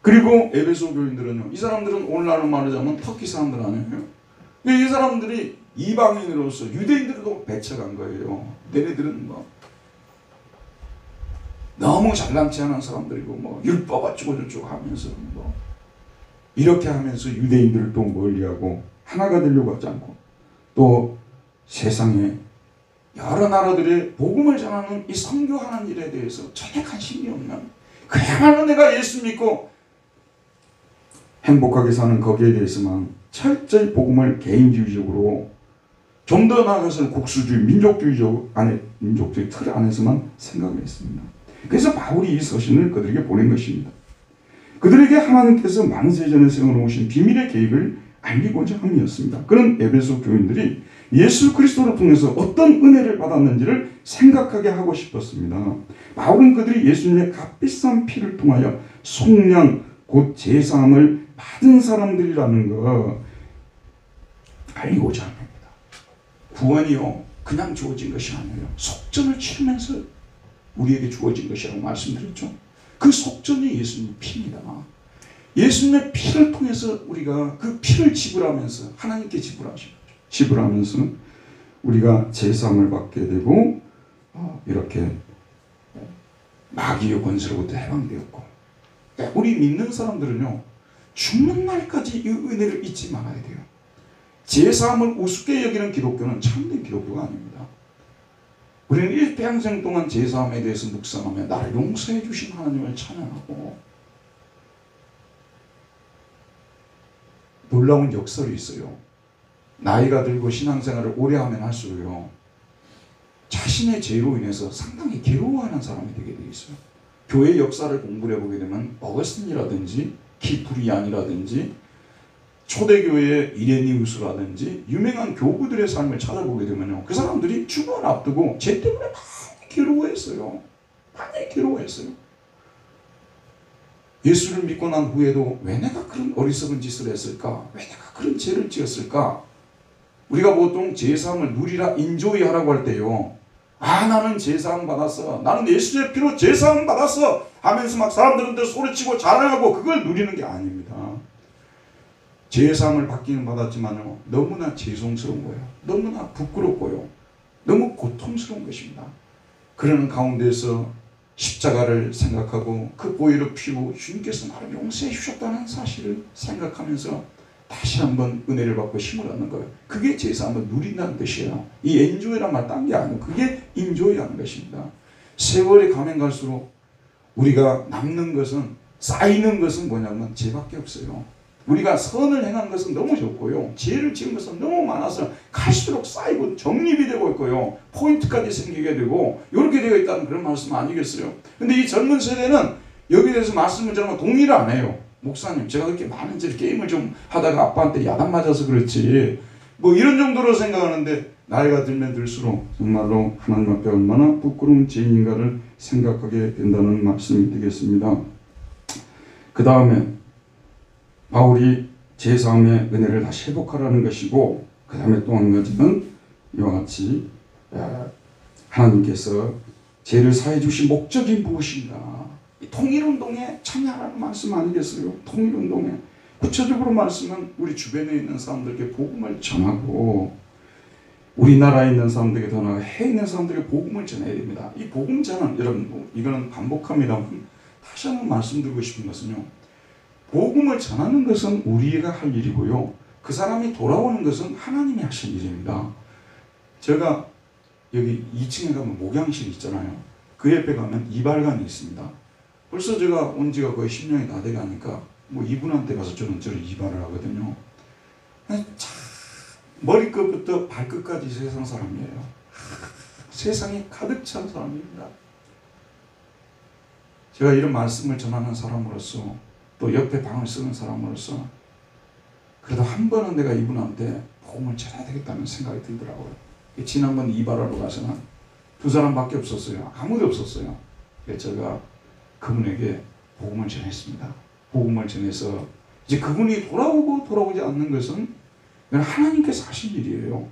Speaker 1: 그리고 에베소 교인들은요, 이 사람들은 오늘날로 말하자면 터키 사람들 아니에요. 이 사람들이 이방인으로서 유대인들도 배척한 거예요. 얘네들은 뭐 너무 잘난치 않은 사람들이고, 뭐 율법 어쩌고저쩌고 하면서 뭐 이렇게 하면서 유대인들을 또 멀리하고 하나가 되려고 하지 않고, 또 세상에 여러 나라들의 복음을 전하는 이 선교하는 일에 대해서 전혀 관심이 없는, 그야말로 내가 예수 믿고 행복하게 사는 거기에 대해서만 철저히 복음을 개인주의적으로, 좀 더 나아가서는 국수주의, 민족주의 틀 안에서만 생각을 했습니다. 그래서 바울이 이 서신을 그들에게 보낸 것입니다. 그들에게 하나님께서 만세전에 세워놓으신 비밀의 계획을 알리고자 함이었습니다. 그런 에베소 교인들이 예수 그리스도를 통해서 어떤 은혜를 받았는지를 생각하게 하고 싶었습니다. 바울은 그들이 예수님의 값비싼 피를 통하여 속량, 곧 제사함을 받은 사람들이라는 거 알리고자 합니다. 구원이요, 그냥 주어진 것이 아니에요. 속전을 치르면서 우리에게 주어진 것이라고 말씀드렸죠. 그 속전이 예수님의 피입니다. 예수님의 피를 통해서 우리가 그 피를 지불하면서 하나님께 지불하면서 우리가 제사함을 받게 되고, 이렇게 마귀의 권세로부터 해방되었고, 우리 믿는 사람들은요, 죽는 날까지 이 은혜를 잊지 말아야 돼요. 제사함을 우습게 여기는 기독교는 참된 기독교가 아닙니다. 우리는 일평생 동안 제사함에 대해서 묵상하며 나를 용서해 주신 하나님을 찬양하고, 놀라운 역설이 있어요. 나이가 들고 신앙생활을 오래 하면 할수록요, 자신의 죄로 인해서 상당히 괴로워하는 사람이 되게 되어 있어요. 교회 역사를 공부를 해보게 되면 어거스틴이라든지 키프리안이라든지 초대교회의 이레니우스라든지 유명한 교부들의 삶을 찾아보게 되면요, 그 사람들이 죽음을 앞두고 죄 때문에 많이 괴로워했어요. 많이 괴로워했어요. 예수를 믿고 난 후에도 왜 내가 그런 어리석은 짓을 했을까? 왜 내가 그런 죄를 지었을까? 우리가 보통 제사함을 누리라, 인조이하라고 할 때요, 나는 제사함 받았어, 나는 예수의 피로 제사함 받았어 하면서 막 사람들한테 소리치고 자랑하고 그걸 누리는 게 아닙니다. 제사함을 받기는 받았지만요, 너무나 죄송스러운 거예요. 너무나 부끄럽고요, 너무 고통스러운 것입니다. 그러는 가운데서 십자가를 생각하고 그 보혈을 피고 주님께서 나를 용서해 주셨다는 사실을 생각하면서 다시 한번 은혜를 받고 힘을 얻는 거예요. 그게 제사함을 누린다는 뜻이에요. 이 엔조이란 말 딴 게 아니고 그게 인조이라는 것입니다. 세월이 가면 갈수록 우리가 남는 것은, 쌓이는 것은 뭐냐면 죄밖에 없어요. 우리가 선을 행한 것은 너무 적고요, 죄를 지은 것은 너무 많아서 갈수록 쌓이고 정립이 되고 있고요, 포인트까지 생기게 되고 이렇게 되어 있다는 그런 말씀 아니겠어요? 근데 이 젊은 세대는 여기에 대해서 말씀을 저는 동의를 안 해요. 목사님, 제가 그렇게 많은 게임을 좀 하다가 아빠한테 야단 맞아서 그렇지 뭐 이런 정도로 생각하는데, 나이가 들면 들수록 정말로 하나님 앞에 얼마나 부끄러운 죄인인가를 생각하게 된다는 말씀이 되겠습니다. 그 다음에 바울이 제사함의 은혜를 다시 회복하라는 것이고, 그 다음에 또 한 가지는 이와 같이 하나님께서 죄를 사해 주신 목적이 무엇인가, 통일운동에 참여하라는 말씀 아니겠어요? 통일운동에 구체적으로 말씀은 우리 주변에 있는 사람들에게 복음을 전하고, 우리나라에 있는 사람들에게 더 나아가 해외에 있는 사람들에게 복음을 전해야 됩니다. 이 복음 전환, 여러분 이거는 반복합니다. 다시 한번 말씀드리고 싶은 것은요, 복음을 전하는 것은 우리가 할 일이고요, 그 사람이 돌아오는 것은 하나님이 하실 일입니다. 제가 여기 2층에 가면 목양실 있잖아요. 그 옆에 가면 이발관이 있습니다. 벌써 제가 온 지가 거의 10년이 다 돼가니까 뭐 이분한테 가서 저는 이발을 하거든요. 머리끝부터 발끝까지 세상 사람이에요. 세상이 가득 찬 사람입니다. 제가 이런 말씀을 전하는 사람으로서, 또 옆에 방을 쓰는 사람으로서, 그래도 한 번은 내가 이분한테 복음을 전해야 되겠다는 생각이 들더라고요. 지난번 이발하러 가서는 두 사람밖에 없었어요. 아무도 없었어요. 그래서 제가 그분에게 복음을 전했습니다. 복음을 전해서 이제 그분이 돌아오고 돌아오지 않는 것은 이건 하나님께서 하실 일이에요.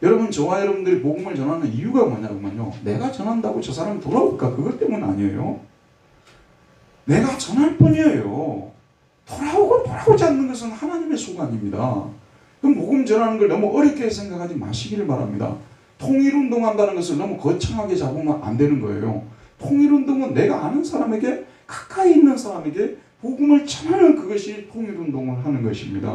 Speaker 1: 여러분, 저와 여러분들이 복음을 전하는 이유가 뭐냐면요, 내가 전한다고 저 사람이 돌아올까? 그것 때문 아니에요. 내가 전할 뿐이에요. 돌아오고 돌아오지 않는 것은 하나님의 소관입니다. 그럼 복음 전하는 걸 너무 어렵게 생각하지 마시기를 바랍니다. 통일운동한다는 것을 너무 거창하게 잡으면 안 되는 거예요. 통일운동은 내가 아는 사람에게, 가까이 있는 사람에게 복음을 전하는, 그것이 통일운동을 하는 것입니다.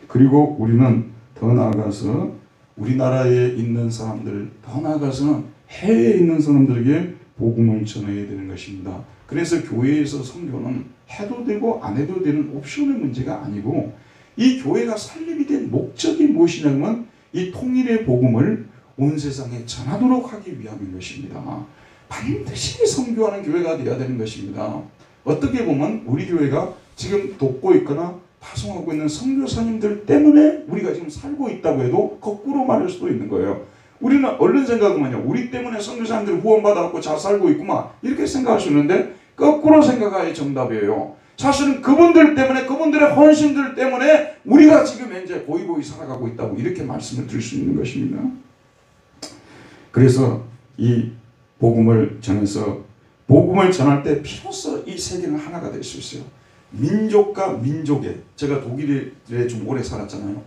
Speaker 1: 그리고 우리는 더 나아가서 우리나라에 있는 사람들, 더 나아가서는 해외에 있는 사람들에게 복음을 전해야 되는 것입니다. 그래서 교회에서 선교는 해도 되고 안 해도 되는 옵션의 문제가 아니고, 이 교회가 설립이 된 목적이 무엇이냐면 이 통일의 복음을 온 세상에 전하도록 하기 위함인 것입니다. 반드시 선교하는 교회가 되어야 되는 것입니다. 어떻게 보면 우리 교회가 지금 돕고 있거나 파송하고 있는 선교사님들 때문에 우리가 지금 살고 있다고 해도 거꾸로 말할 수도 있는 거예요. 우리는 얼른 생각하면요, 우리 때문에 선교사님들이 구원받아갖고 잘 살고 있구만, 이렇게 생각하시는데 거꾸로 생각하기 정답이에요. 사실은 그분들 때문에, 그분들의 헌신들 때문에 우리가 지금 현재 고이고이 살아가고 있다고, 이렇게 말씀을 드릴 수 있는 것입니다. 그래서 이 복음을 전해서, 복음을 전할 때 비로소 이 세계는 하나가 될 수 있어요. 민족과 민족의, 제가 독일에 좀 오래 살았잖아요.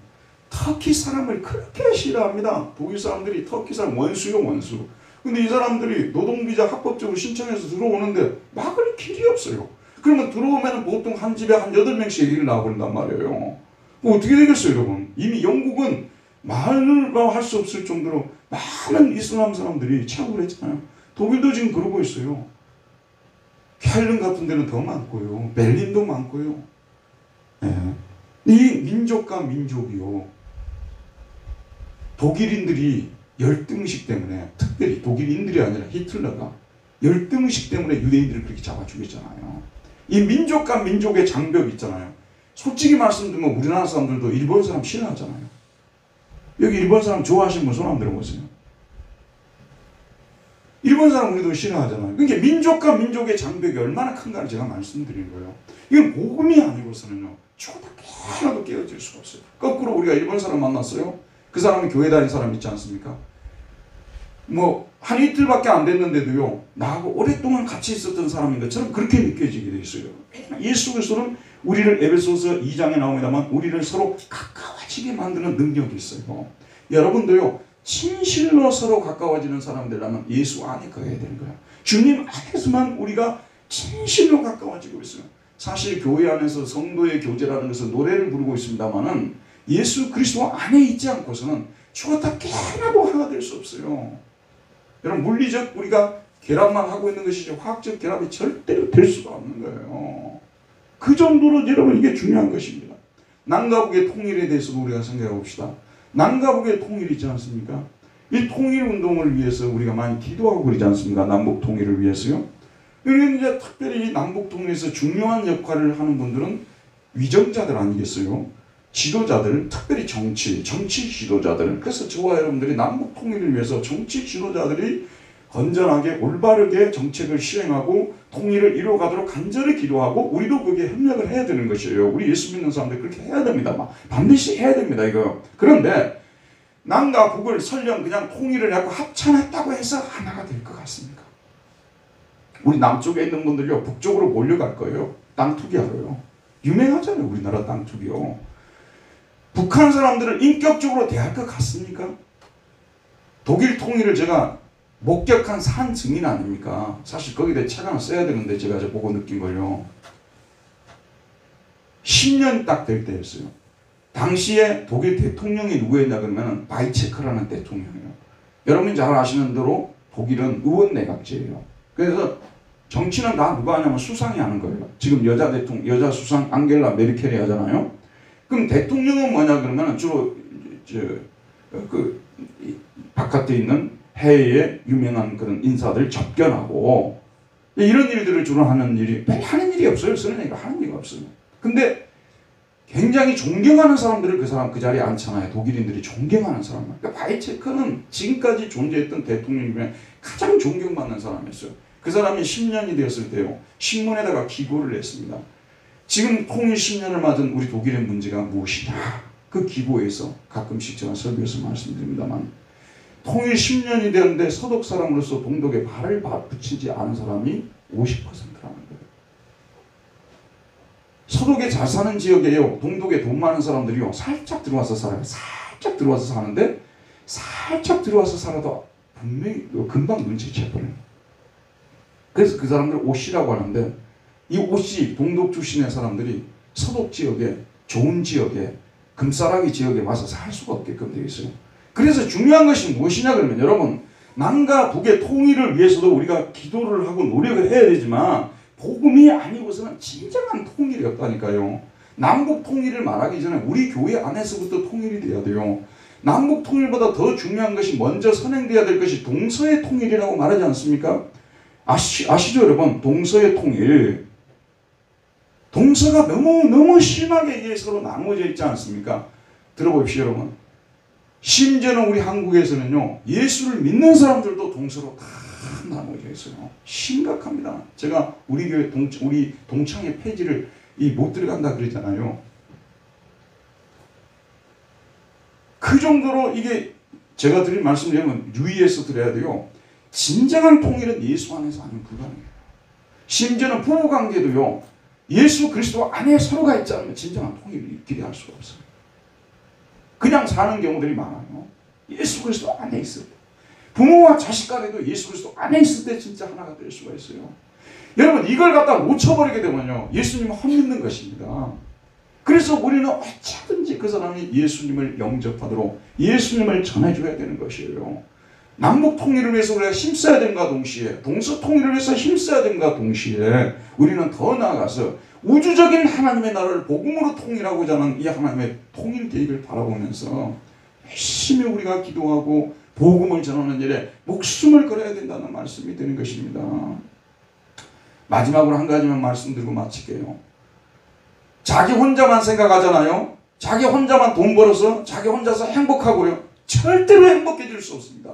Speaker 1: 터키 사람을 그렇게 싫어합니다. 독일 사람들이 터키 사람 원수요, 원수. 근데 이 사람들이 노동비자 합법적으로 신청해서 들어오는데 막을 길이 없어요. 그러면 들어오면 보통 한 집에 한 8명씩 얘기를 나와버린단 말이에요. 뭐 어떻게 되겠어요, 여러분? 이미 영국은 말로 할 수 없을 정도로 많은 이슬람 사람들이 취업을 했잖아요. 독일도 지금 그러고 있어요. 켈른 같은 데는 더 많고요. 베를린도 많고요. 네. 이 민족과 민족이요, 독일인들이 열등의식 때문에, 특별히 독일인들이 아니라 히틀러가 열등의식 때문에 유대인들을 그렇게 잡아 죽였잖아요. 이 민족과 민족의 장벽이 있잖아요. 솔직히 말씀드리면 우리나라 사람들도 일본 사람 싫어하잖아요. 여기 일본 사람 좋아하시는 분 손 한번 들어보세요. 일본 사람 우리도 싫어하잖아요. 그러니까 민족과 민족의 장벽이 얼마나 큰가를 제가 말씀드린 거예요. 이건 복음이 아니고서는요, 죽어도 하나도 깨어질 수가 없어요. 거꾸로 우리가 일본 사람 만났어요. 그 사람은 교회 다닌 사람 있지 않습니까? 뭐 한 이틀밖에 안 됐는데도요, 나하고 오랫동안 같이 있었던 사람인 것처럼 그렇게 느껴지게 돼 있어요. 예수 그리스도는 우리를, 에베소서 2장에 나옵니다만, 우리를 서로 가까워지게 만드는 능력이 있어요. 여러분도요, 진실로 서로 가까워지는 사람 되려면 예수 안에 거해야 되는 거예요. 주님 안에서만 우리가 진실로 가까워지고 있어요. 사실 교회 안에서 성도의 교제라는 것은 노래를 부르고 있습니다만은 예수 그리스도 안에 있지 않고서는 죽었다 깨어나도 하나 될 수 없어요. 여러분, 물리적 우리가 결합만 하고 있는 것이지 화학적 결합이 절대로 될 수가 없는 거예요. 그 정도로 여러분 이게 중요한 것입니다. 남과 북의 통일에 대해서도 우리가 생각해 봅시다. 남과 북의 통일이 있지 않습니까? 이 통일 운동을 위해서 우리가 많이 기도하고 그러지 않습니까? 남북 통일을 위해서요. 그리고 이제 특별히 남북 통일에서 중요한 역할을 하는 분들은 위정자들 아니겠어요? 지도자들, 특별히 정치 지도자들. 그래서 저와 여러분들이 남북 통일을 위해서 정치 지도자들이 건전하게 올바르게 정책을 시행하고 통일을 이루어가도록 간절히 기도하고, 우리도 거기에 협력을 해야 되는 것이에요. 우리 예수 믿는 사람들 그렇게 해야 됩니다. 반드시 해야 됩니다, 이거. 그런데 남과 북을 설령 그냥 통일을 하고 합창했다고 해서 하나가 될 것 같습니까? 우리 남쪽에 있는 분들요, 북쪽으로 몰려갈 거예요. 땅 투기하러요. 유명하잖아요, 우리나라 땅 투기요. 북한 사람들을 인격적으로 대할 것 같습니까? 독일 통일을 제가 목격한 산 증인 아닙니까? 사실 거기다 책 하나 써야 되는데 제가 보고 느낀 걸요. 10년 딱 될 때였어요. 당시에 독일 대통령이 누구였냐 그러면 바이체크라는 대통령이에요. 여러분이 잘 아시는 대로 독일은 의원 내각제예요. 그래서 정치는 다 누가 하냐면 수상이 하는 거예요. 지금 여자 대통령, 여자 수상 앙겔라 메르켈이 하잖아요. 그럼 대통령은 뭐냐 그러면 주로 바깥에 있는 해외의 유명한 그런 인사들 접견하고 이런 일들을 주로 하는 일이 하는 일이 없어요. 쓰는 얘기가 하는 일이 없어요. 근데 굉장히 존경하는 사람들을 그 사람 그 자리에 앉잖아요. 독일인들이 존경하는 사람만. 그러니까 바이체크는 지금까지 존재했던 대통령 중에 가장 존경받는 사람이었어요. 그 사람이 10년이 되었을 때요. 신문에다가 기고를 했습니다. 지금 통일 10년을 맞은 우리 독일의 문제가 무엇이냐. 그 기고에서 가끔씩 제가 설교에서 말씀드립니다만 통일 10년이 되었는데 서독 사람으로서 동독에 발을 붙이지 않은 사람이 50%라는 거예요. 서독에 잘 사는 지역에요. 동독에 돈 많은 사람들이요. 살짝 들어와서 살아요. 살짝 들어와서 사는데 살짝 들어와서 살아도 분명히 금방 눈치채버려요. 그래서 그 사람들 오씨라고 하는데 이 오씨 동독 출신의 사람들이 서독 지역에 좋은 지역에 금싸라기 지역에 와서 살 수가 없게끔 되어 있어요. 그래서 중요한 것이 무엇이냐 그러면 여러분 남과 북의 통일을 위해서도 우리가 기도를 하고 노력을 해야 되지만 복음이 아니고서는 진정한 통일이 없다니까요. 남북 통일을 말하기 전에 우리 교회 안에서부터 통일이 돼야 돼요. 남북 통일보다 더 중요한 것이 먼저 선행돼야 될 것이 동서의 통일이라고 말하지 않습니까? 아시죠 여러분? 동서의 통일. 동서가 너무 심하게 이게 서로 나누어져 있지 않습니까? 들어보십시오 여러분. 심지어는 우리 한국에서는요. 예수를 믿는 사람들도 동서로 다 나누어져 있어요. 심각합니다. 제가 우리 교회 우리 동창회 폐지를 못 들어간다 그러잖아요. 그 정도로 이게 제가 드린 말씀드리면 유의해서 드려야 돼요. 진정한 통일은 예수 안에서 하면 불가능해요. 심지어는 부부관계도요. 예수 그리스도 안에 서로가 있지 않으면 진정한 통일을 기대할 수가 없어요. 그냥 사는 경우들이 많아요. 예수 그리스도 안에 있을 때. 부모와 자식 간에도 예수 그리스도 안에 있을 때 진짜 하나가 될 수가 있어요. 여러분 이걸 갖다 놓쳐버리게 되면요. 예수님을 헛믿는 것입니다. 그래서 우리는 어찌든지 그 사람이 예수님을 영접하도록 예수님을 전해줘야 되는 것이에요. 남북 통일을 위해서 우리가 힘써야 됨과 동시에 동서 통일을 위해서 힘써야 됨과 동시에 우리는 더 나아가서 우주적인 하나님의 나라를 복음으로 통일하고자 하는 이 하나님의 통일 계획을 바라보면서 열심히 우리가 기도하고 복음을 전하는 일에 목숨을 걸어야 된다는 말씀이 되는 것입니다. 마지막으로 한 가지만 말씀드리고 마칠게요. 자기 혼자만 생각하잖아요. 자기 혼자만 돈 벌어서 자기 혼자서 행복하고요. 절대로 행복해질 수 없습니다.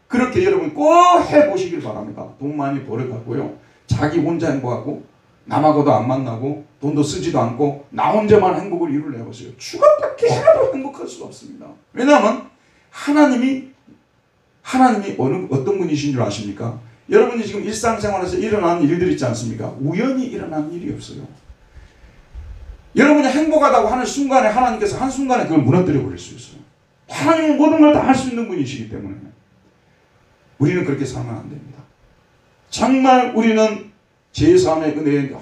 Speaker 1: 그렇게 여러분 꼭 해보시길 바랍니다. 돈 많이 벌어갖고요. 자기 혼자 행복하고 남하고도 안 만나고 돈도 쓰지도 않고 나 혼자만 행복을 이루려 해보세요. 죽었다 깨어나도 행복할 수가 없습니다. 왜냐하면 하나님이 어떤 분이신 줄 아십니까? 여러분이 지금 일상생활에서 일어나는 일들 있지 않습니까? 우연히 일어나는 일이 없어요. 여러분이 행복하다고 하는 순간에 하나님께서 한순간에 그걸 무너뜨려 버릴 수 있어요. 하나님은 모든 걸 다 할 수 있는 분이시기 때문에 우리는 그렇게 살면 안 됩니다. 정말 우리는 제3의 은혜에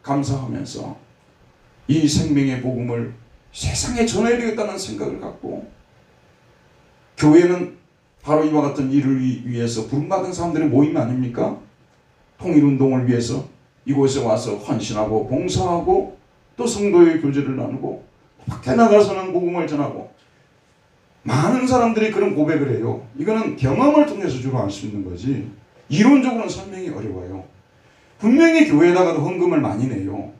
Speaker 1: 감사하면서 이 생명의 복음을 세상에 전해야 되겠다는 생각을 갖고 교회는 바로 이와 같은 일을 위해서 부름받은 사람들의 모임 아닙니까? 통일운동을 위해서 이곳에 와서 헌신하고 봉사하고 또 성도의 교제를 나누고 밖에 나가서는 복음을 전하고 많은 사람들이 그런 고백을 해요. 이거는 경험을 통해서 주로 알 수 있는 거지 이론적으로는 설명이 어려워요. 분명히 교회에다가도 헌금을 많이 내요.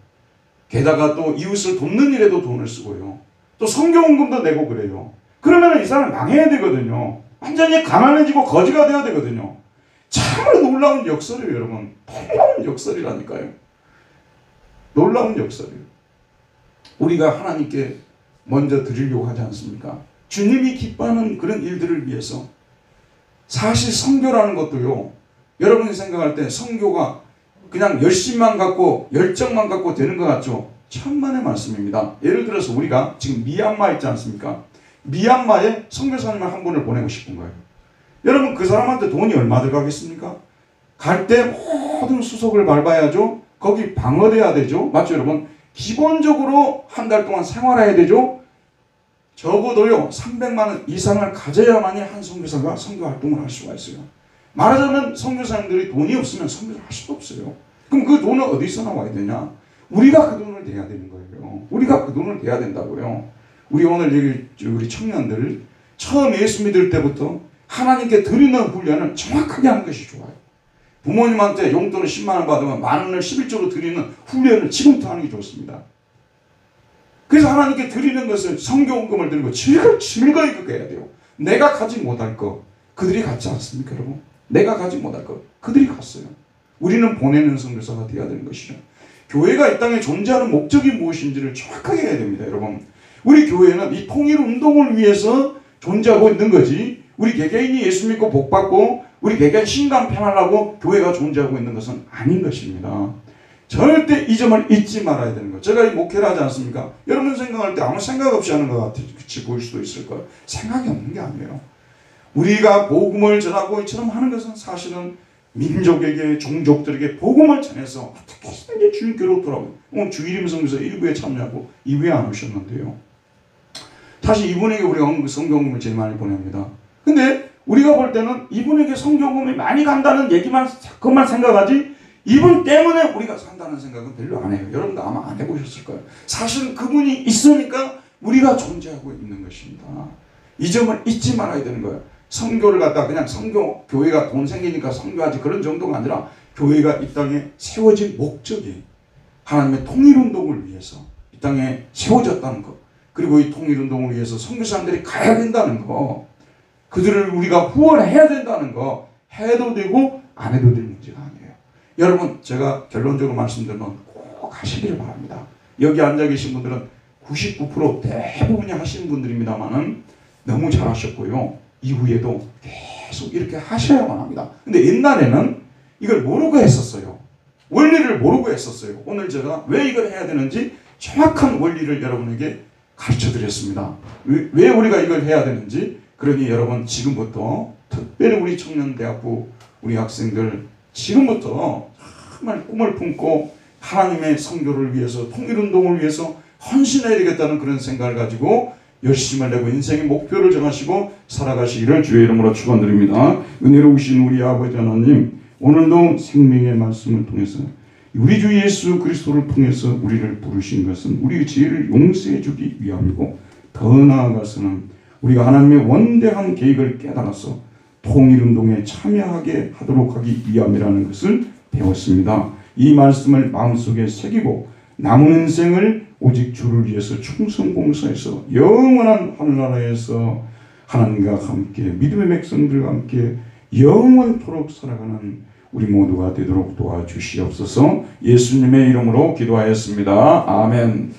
Speaker 1: 게다가 또 이웃을 돕는 일에도 돈을 쓰고요. 또 선교헌금도 내고 그래요. 그러면 이 사람 망해야 되거든요. 완전히 가난해지고 거지가 되어야 되거든요. 참으로 놀라운 역설이에요. 여러분. 놀라운 역설이라니까요. 놀라운 역설이에요. 우리가 하나님께 먼저 드리려고 하지 않습니까? 주님이 기뻐하는 그런 일들을 위해서 사실 선교라는 것도요. 여러분이 생각할 때 선교가 그냥 열심만 갖고 열정만 갖고 되는 것 같죠? 천만의 말씀입니다. 예를 들어서 우리가 지금 미얀마 있지 않습니까? 미얀마에 선교사님을 한 분을 보내고 싶은 거예요. 여러분 그 사람한테 돈이 얼마 들어가겠습니까? 갈 때 모든 수속을 밟아야죠. 거기 방어돼야 되죠. 맞죠 여러분? 기본적으로 한 달 동안 생활해야 되죠. 적어도요 300만 원 이상을 가져야만이 한 선교사가 선교 활동을 할 수가 있어요. 말하자면 선교사님들이 돈이 없으면 선교를 할 수가 없어요. 그럼 그 돈은 어디서 나와야 되냐? 우리가 그 돈을 내야 되는 거예요. 우리가 그 돈을 내야 된다고요. 우리 오늘 우리 청년들 처음 예수 믿을 때부터 하나님께 드리는 훈련을 정확하게 하는 것이 좋아요. 부모님한테 용돈을 10만 원 받으면 만 원을 11조로 드리는 훈련을 지금부터 하는 게 좋습니다. 그래서 하나님께 드리는 것을 성경금을 들고 즐거이 그거 해야 돼요. 내가 가지 못할 거 그들이 갖지 않습니까 여러분? 내가 가지 못할 거 그들이 갔어요. 우리는 보내는 선교사가 되어야 되는 것이죠. 교회가 이 땅에 존재하는 목적이 무엇인지를 정확하게 해야 됩니다. 여러분 우리 교회는 이 통일운동을 위해서 존재하고 있는 거지 우리 개개인이 예수 믿고 복받고 우리 개개인 신간 편하려고 교회가 존재하고 있는 것은 아닌 것입니다. 절대 이 점을 잊지 말아야 되는 것. 제가 이 목회를 하지 않습니까? 여러분 생각할 때 아무 생각 없이 하는 것 같이 보일 수도 있을 거예요. 생각이 없는 게 아니에요. 우리가 복음을 전하고 이처럼 하는 것은 사실은 민족에게 종족들에게 복음을 전해서 어떻게 해서든지 주님께로 돌아오고 오늘 주일임 성교사 1부에 참여하고 2부에 안 오셨는데요. 사실 이분에게 우리가 성경금을 제일 많이 보냅니다. 근데 우리가 볼 때는 이분에게 성경금이 많이 간다는 얘기만 그것만 생각하지 이분 때문에 우리가 산다는 생각은 별로 안 해요. 여러분도 아마 안 해보셨을 거예요. 사실은 그분이 있으니까 우리가 존재하고 있는 것입니다. 이 점을 잊지 말아야 되는 거예요. 선교를 갖다가 그냥 교회가 돈 생기니까 선교하지 그런 정도가 아니라 교회가 이 땅에 세워진 목적이 하나님의 통일운동을 위해서 이 땅에 세워졌다는 것 그리고 이 통일운동을 위해서 선교사님들이 가야 된다는 거 그들을 우리가 후원해야 된다는 거 해도 되고 안 해도 될 문제가 아니에요. 여러분 제가 결론적으로 말씀드리면 꼭 하시기를 바랍니다. 여기 앉아 계신 분들은 99% 대부분이 하시는 분들입니다만은 너무 잘하셨고요. 이후에도 계속 이렇게 하셔야만 합니다. 근데 옛날에는 이걸 모르고 했었어요. 원리를 모르고 했었어요. 오늘 제가 왜 이걸 해야 되는지 정확한 원리를 여러분에게 가르쳐 드렸습니다. 왜 우리가 이걸 해야 되는지 그러니 여러분 지금부터 특별히 우리 청년대학부 우리 학생들 지금부터 정말 꿈을 품고 하나님의 선교를 위해서 통일운동을 위해서 헌신해야 되겠다는 그런 생각을 가지고 열심을 내고 인생의 목표를 정하시고 살아가시기를 주의 이름으로 축원드립니다. 은혜로우신 우리 아버지 하나님 오늘도 생명의 말씀을 통해서 우리 주 예수 그리스도를 통해서 우리를 부르신 것은 우리의 죄를 용서해 주기 위함이고 더 나아가서는 우리가 하나님의 원대한 계획을 깨달아서 통일운동에 참여하게 하도록 하기 위함이라는 것을 배웠습니다. 이 말씀을 마음속에 새기고 남은 인생을 오직 주를 위해서 충성봉사해서 영원한 하늘나라에서 하나님과 함께 믿음의 백성들과 함께 영원토록 살아가는 우리 모두가 되도록 도와주시옵소서. 예수님의 이름으로 기도하였습니다. 아멘.